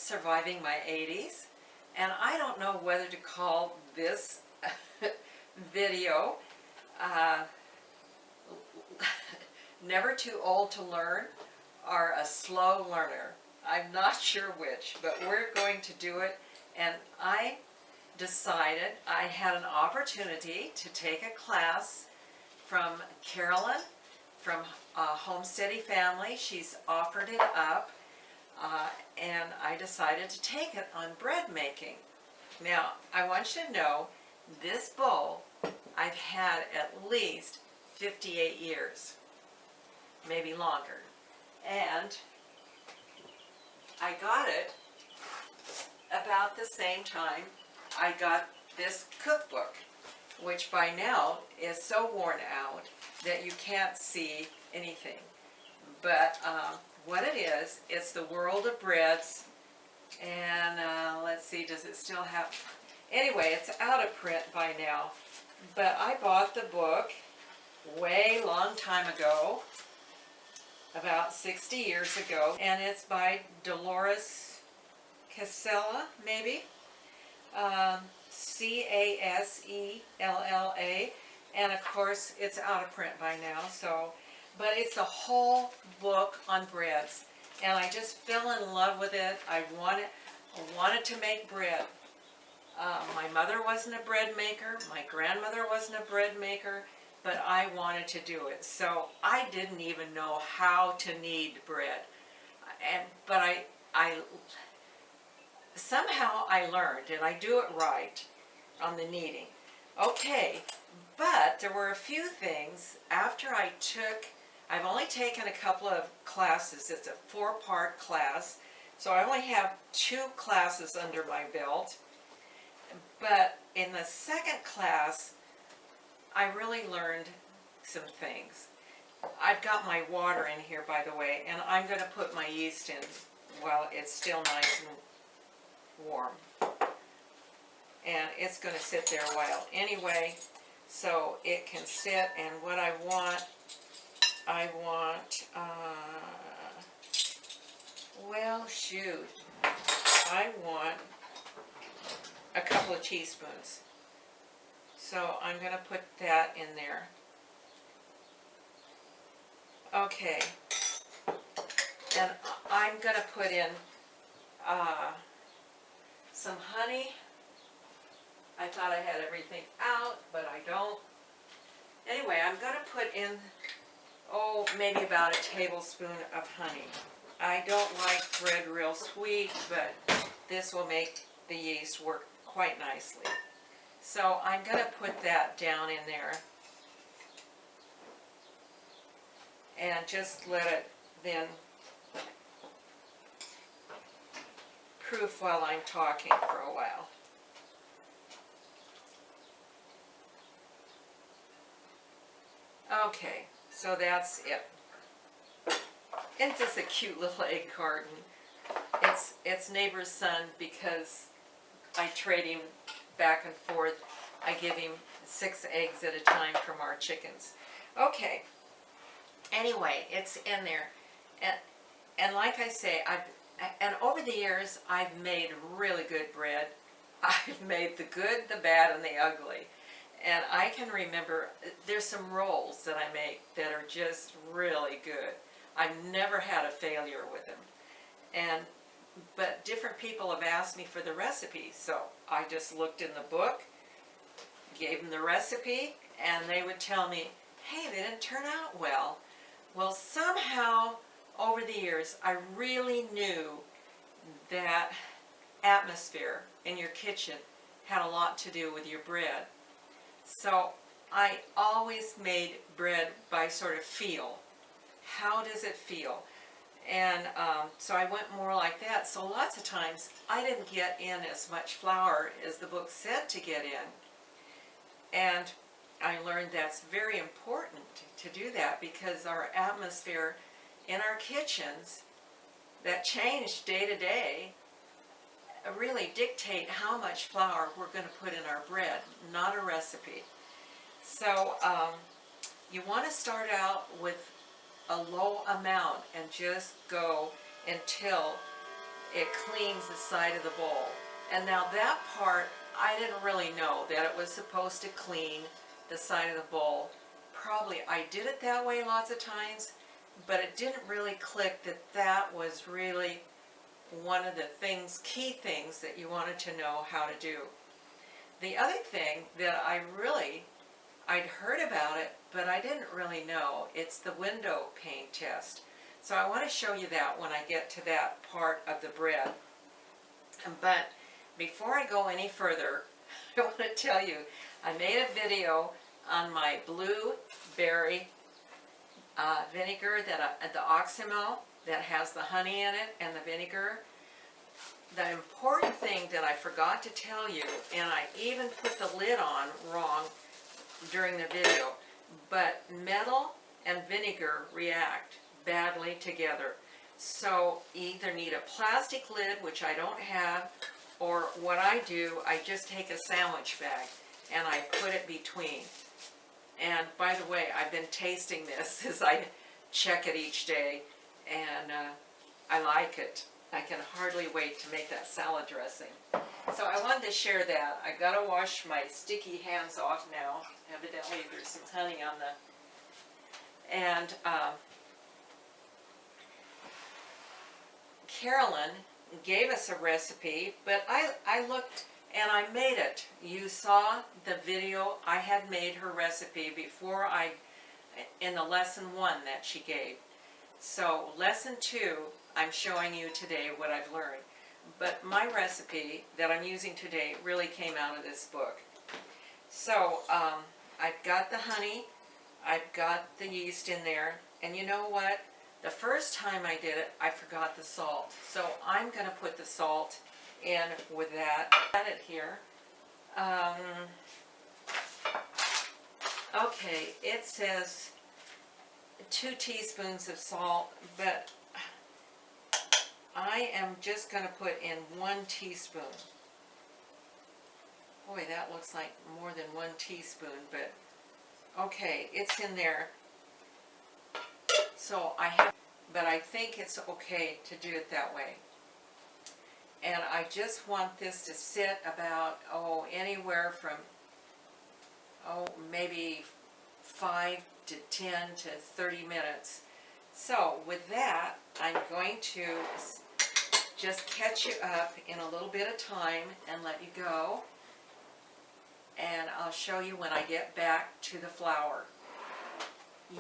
surviving my 80s, and I don't know whether to call this video uh, never too old to learn or a slow learner. I'm not sure which, but we're going to do it. And I decided I had an opportunity to take a class from Carolyn from Homesteady Family. She's offered it up, and I decided to take it on bread making. Now, I want you to know this bowl I've had at least 58 years, maybe longer. And I got it about the same time I got this cookbook, which by now is so worn out that you can't see anything. But what it is, it's the World of Breads, and let's see, does it still have, anyway, it's out of print by now, but I bought the book way long time ago, about 60 years ago, and it's by Dolores Casella, maybe, Casella, and of course it's out of print by now, so, but it's a whole book on breads, and I just fell in love with it. I wanted to make bread. My mother wasn't a bread maker, my grandmother wasn't a bread maker, but I wanted to do it. So I didn't even know how to knead bread, but somehow I learned, and I do it right on the kneading. Okay, but there were a few things after I've only taken a couple of classes. It's a 4-part class, so I only have 2 classes under my belt. But in the second class, I really learned some things. I've got my water in here, by the way, and I'm going to put my yeast in while it's still nice and warm. And it's going to sit there a while anyway, so it can sit. And what I want, well, shoot, I want a couple of teaspoons. So I'm going to put that in there. Okay, and I'm going to put in some honey. I thought I had everything out, but I don't. Anyway, I'm going to put in, maybe about a tablespoon of honey. I don't like bread real sweet, but this will make the yeast work quite nicely. So I'm going to put that down in there and just let it then proof while I'm talking for a while. Okay, so that's it. Isn't this a cute little egg carton? It's neighbor's son because I trade him back and forth. I give him 6 eggs at a time from our chickens. Okay. Anyway, it's in there, and like I say, and over the years I've made really good bread. I've made the good, the bad, and the ugly. And I can remember there's some rolls that I make that are just really good. I've never had a failure with them. But different people have asked me for the recipe, so I just looked in the book, gave them the recipe, and they would tell me, hey, they didn't turn out well. Well, somehow over the years I really knew that atmosphere in your kitchen had a lot to do with your bread. So I always made bread by sort of feel. How does it feel? And so I went more like that. So lots of times I didn't get in as much flour as the book said to get in. And I learned that's very important to do that, because our atmosphere in our kitchens that change day to day really dictate how much flour we're going to put in our bread, not a recipe. So you want to start out with a low amount and just go until it cleans the side of the bowl. And now that part, I didn't really know that it was supposed to clean the side of the bowl. Probably I did it that way lots of times, but it didn't really click that that was really one of the things, key things that you wanted to know how to do. The other thing that I'd heard about it, but I didn't really know, it's the window pane test. So I want to show you that when I get to that part of the bread. But before I go any further, I want to tell you, I made a video on my blueberry vinegar, the oxymel, that has the honey in it and the vinegar. The important thing that I forgot to tell you, and I even put the lid on wrong during the video, but metal and vinegar react badly together. So you either need a plastic lid, which I don't have, or what I do, I just take a sandwich bag and I put it between. And by the way, I've been tasting this as I check it each day, and I like it. I can hardly wait to make that salad dressing. So I wanted to share that. I gotta wash my sticky hands off now. Evidently there's some honey on the... And Carolyn gave us a recipe, but I looked and I made it. You saw the video. I had made her recipe before in the lesson 1 that she gave. So lesson 2, I'm showing you today what I've learned. But my recipe that I'm using today really came out of this book. So I've got the honey, I've got the yeast in there, and you know what? The first time I did it, I forgot the salt. So I'm going to put the salt in with that. Add it here. Okay, it says 2 teaspoons of salt, but I am just going to put in 1 teaspoon. Boy, that looks like more than 1 teaspoon, but okay, it's in there. So but I think it's okay to do it that way. And I just want this to sit about, anywhere from, maybe 5 to 10 to 30 minutes. So with that, I'm going to just catch you up in a little bit of time and let you go. And I'll show you when I get back to the flour.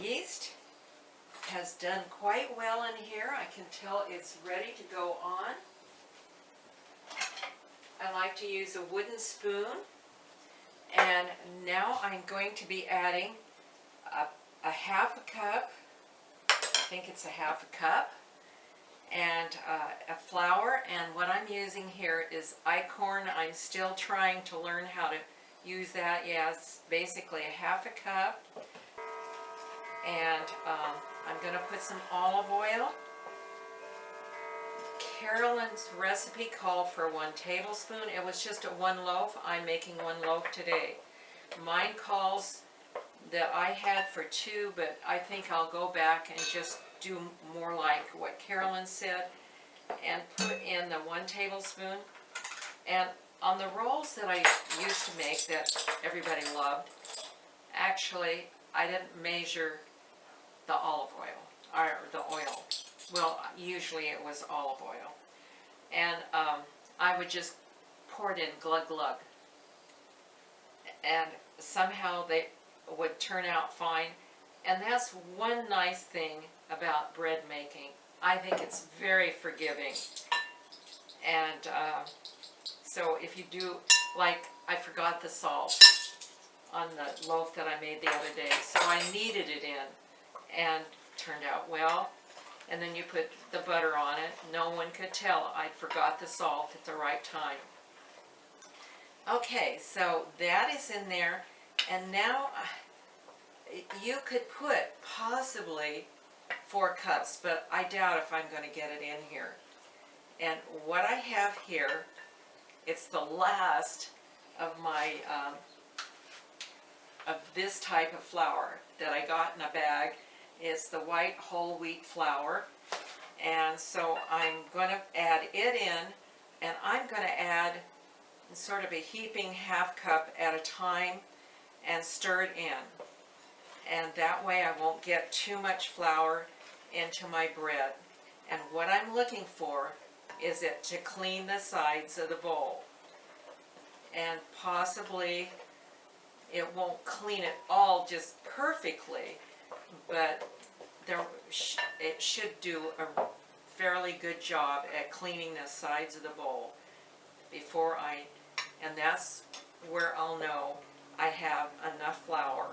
Yeast has done quite well in here. I can tell it's ready to go on. I like to use a wooden spoon. And now I'm going to be adding a half a cup, I think it's a half a cup, and a flour. And what I'm using here is Icorn. I'm still trying to learn how to use that. Yeah, it's basically a half a cup. And I'm going to put some olive oil. Carolyn's recipe called for 1 tablespoon. It was just a 1 loaf. I'm making 1 loaf today. Mine calls that I had for 2, but I think I'll go back and just do more like what Carolyn said and put in the 1 tablespoon. And on the rolls that I used to make that everybody loved, actually I didn't measure the olive oil, or the oil. Well, usually it was olive oil. And I would just pour it in glug glug. And somehow they would turn out fine. And that's one nice thing about bread making. I think it's very forgiving. And so if you do, like I forgot the salt on the loaf that I made the other day, so I kneaded it in and turned out well. And then you put the butter on it. No one could tell I forgot the salt at the right time. Okay, so that is in there. And now you could put possibly 4 cups, but I doubt if I'm going to get it in here. And what I have here, it's the last of my of this type of flour that I got in a bag. It's the white whole wheat flour, And so I'm going to add it in, and I'm going to add sort of a heaping half cup at a time and stir it in. And that way I won't get too much flour into my bread. And what I'm looking for is it to clean the sides of the bowl. And possibly it won't clean it all just perfectly, but it should do a fairly good job at cleaning the sides of the bowl and that's where I'll know I have enough flour.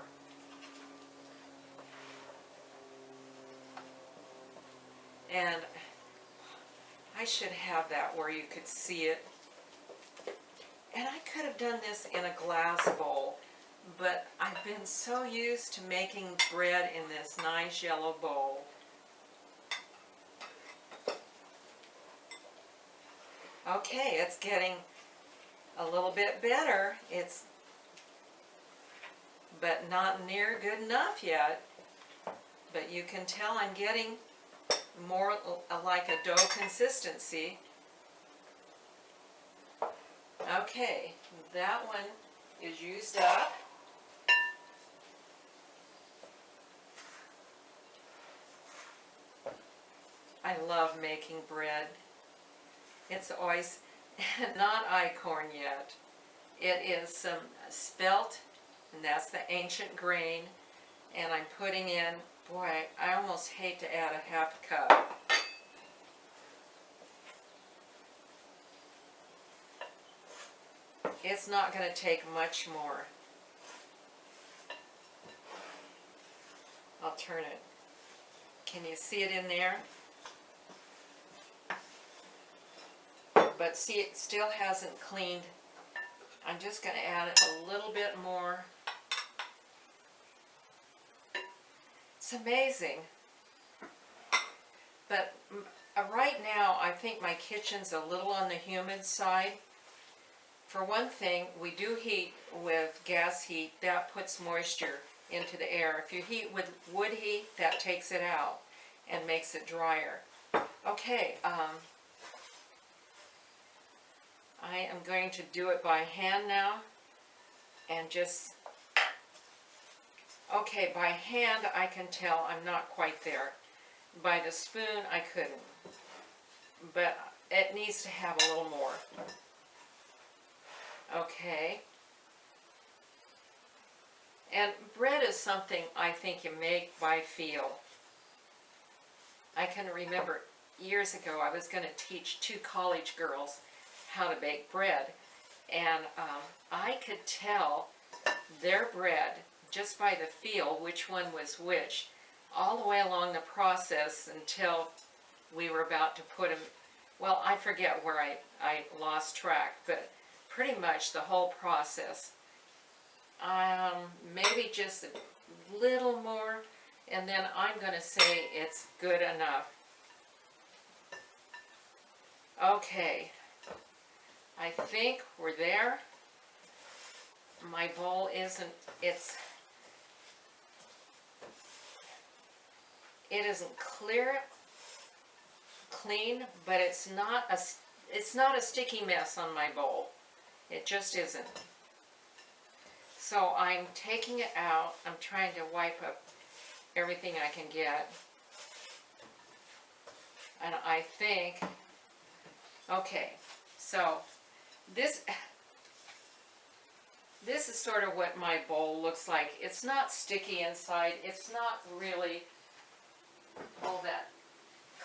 And I should have that where you could see it. And I could have done this in a glass bowl, but I've been so used to making bread in this nice yellow bowl. Okay, it's getting a little bit better. But not near good enough yet. But you can tell I'm getting more like a dough consistency. Okay, that one is used up. I love making bread. It's always not einkorn yet. It is some spelt, and that's the ancient grain. And I'm putting in, boy, I almost hate to add a half cup. It's not going to take much more. I'll turn it. Can you see it in there? But see, it still hasn't cleaned. I'm just going to add a little bit more. It's amazing. But right now, I think my kitchen's a little on the humid side. For one thing, we do heat with gas heat. That puts moisture into the air. If you heat with wood heat, that takes it out and makes it drier. Okay, I am going to do it by hand now, and just, okay, by hand I can tell I'm not quite there. By the spoon I couldn't, but it needs to have a little more. Okay. And bread is something I think you make by feel. I can remember years ago I was going to teach 2 college girls how to bake bread, and I could tell their bread just by the feel which one was which all the way along the process until we were about to put them. Well, I forget where I lost track, but pretty much the whole process. Maybe just a little more, and then I'm going to say it's good enough. Okay, I think we're there. My bowl isn't, it isn't clean, but it's not a sticky mess on my bowl. It just isn't. So I'm taking it out. I'm trying to wipe up everything I can get. And I think, okay, so this is sort of what my bowl looks like. It's not sticky inside. It's not really all that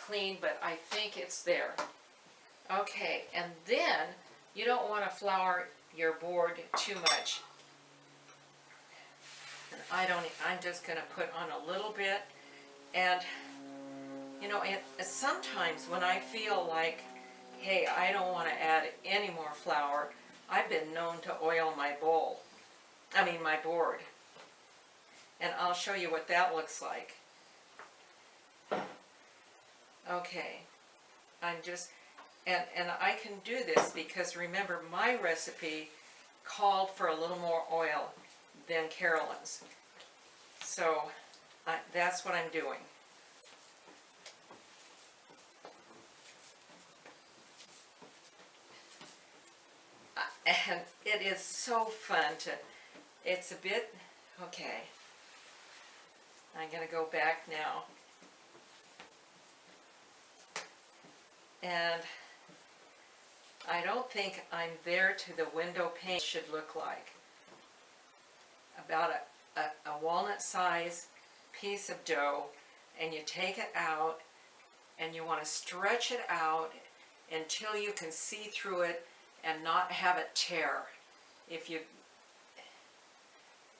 clean, but I think it's there. Okay, and then you don't want to flour your board too much. And I'm just going to put on a little bit. And, you know, sometimes when I feel like, hey, I don't want to add any more flour, I've been known to oil my my board. And I'll show you what that looks like. Okay, I'm just, and I can do this because remember my recipe called for a little more oil than Carolyn's. So that's what I'm doing. And it is so fun to, it's a bit, okay. I'm gonna go back now. And I don't think I'm there to the window pane should look like. About a walnut size piece of dough, and you take it out and you want to stretch it out until you can see through it and not have it tear. If you,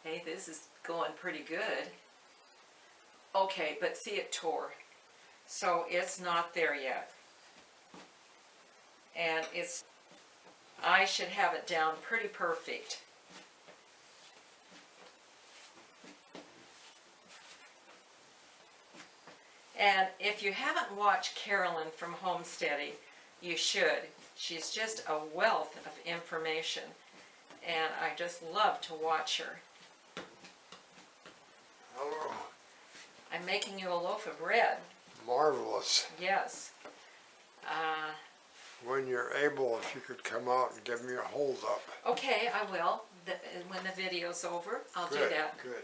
hey, this is going pretty good. Okay, but see, it tore. So it's not there yet. And it's, I should have it down pretty perfect. And if you haven't watched Carolyn from Homesteading, you should. She's just a wealth of information, and I just love to watch her. Hello. I'm making you a loaf of bread. Marvelous. Yes. When you're able, if you could come out and give me a hold up. Okay, I will. When the video's over, I'll do that. Good.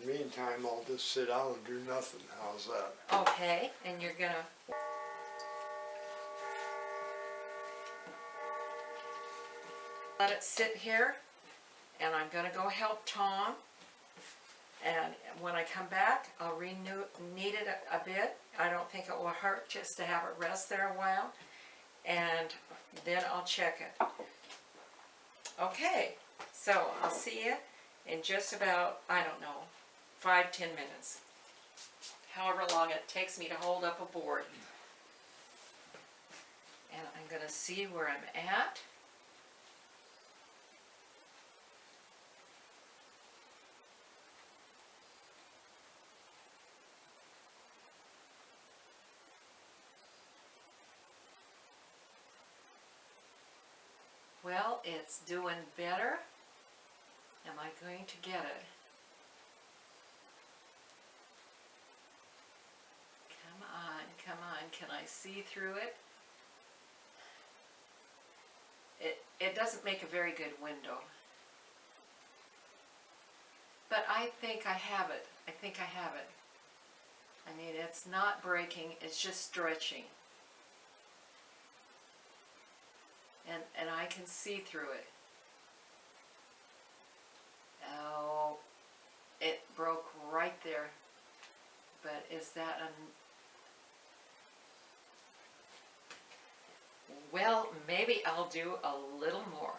In the meantime, I'll just sit down and do nothing. How's that? Okay, and you're gonna... let it sit here, and I'm gonna go help Tom. And when I come back, I'll knead it a bit. I don't think it will hurt just to have it rest there a while. And then I'll check it. Okay, so I'll see you in just about, I don't know, 5-10 minutes. However long it takes me to hold up a board. And I'm gonna see where I'm at. Well, it's doing better. Am I going to get it? Come on, come on. Can I see through it? It doesn't make a very good window. But I think I have it. I think I have it. I mean, it's not breaking, it's just stretching. And I can see through it. Oh, it broke right there. But is that well, maybe I'll do a little more.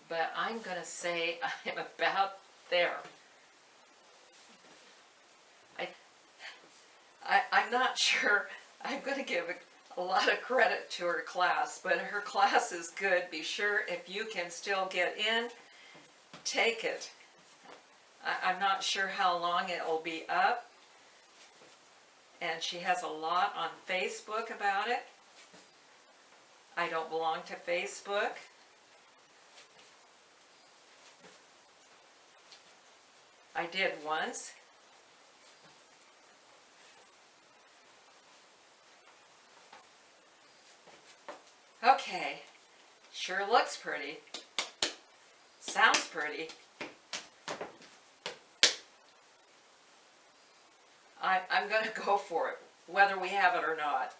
But I'm gonna say I'm about there. I'm not sure. I'm gonna give a lot of credit to her class, but her class is good. Be sure, if you can still get in, take it. I'm not sure how long it will be up, and she has a lot on Facebook about it. I don't belong to Facebook. I did once. Okay, sure looks pretty, sounds pretty. I'm going to go for it, whether we have it or not.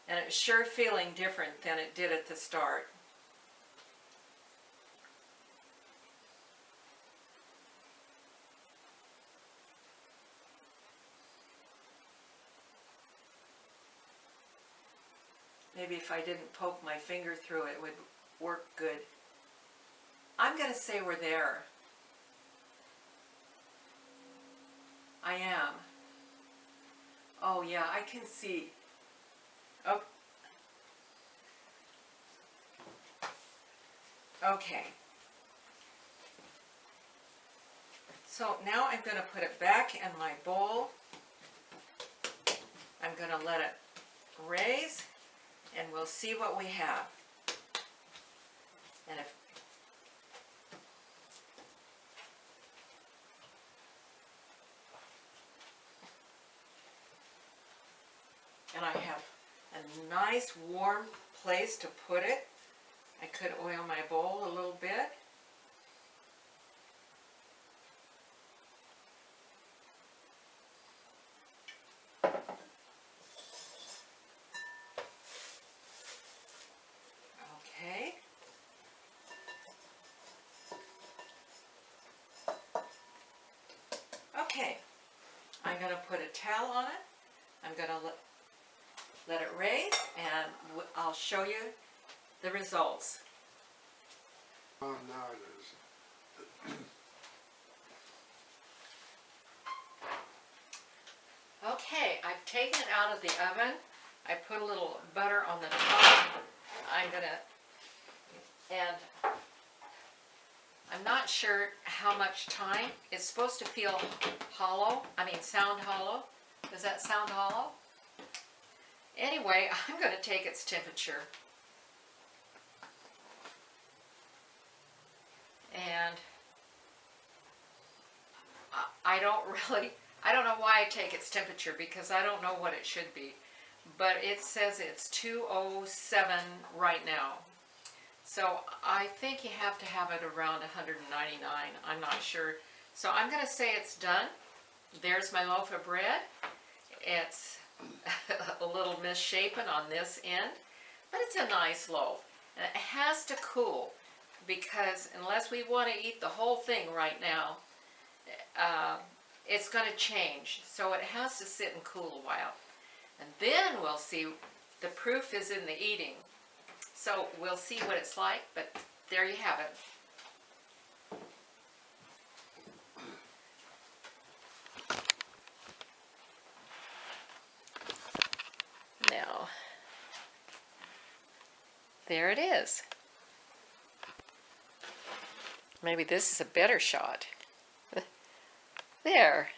And it's sure feeling different than it did at the start. Maybe if I didn't poke my finger through it, it would work good. I'm going to say we're there. I am. Oh yeah, I can see. Oh. Okay. So now I'm going to put it back in my bowl. I'm going to let it raise, and we'll see what we have. And if nice warm place to put it. I could oil my bowl a little bit. Okay. Okay, I'm going to put a towel on it. I'm going to let it raise, and I'll show you the results. Oh, now it is. Okay, I've taken it out of the oven. I put a little butter on the top. And I'm not sure how much time. It's supposed to feel hollow, sound hollow. Does that sound hollow? Anyway, I'm going to take its temperature. And I don't know why I take its temperature, because I don't know what it should be. But it says it's 207 right now. So I think you have to have it around 199. I'm not sure. So I'm going to say it's done. There's my loaf of bread. It's a little misshapen on this end, but it's a nice loaf. And it has to cool, because unless we want to eat the whole thing right now, it's going to change. So it has to sit and cool a while. And then we'll see. The proof is in the eating. So we'll see what it's like, but there you have it. Now, there it is. Maybe this is a better shot. There.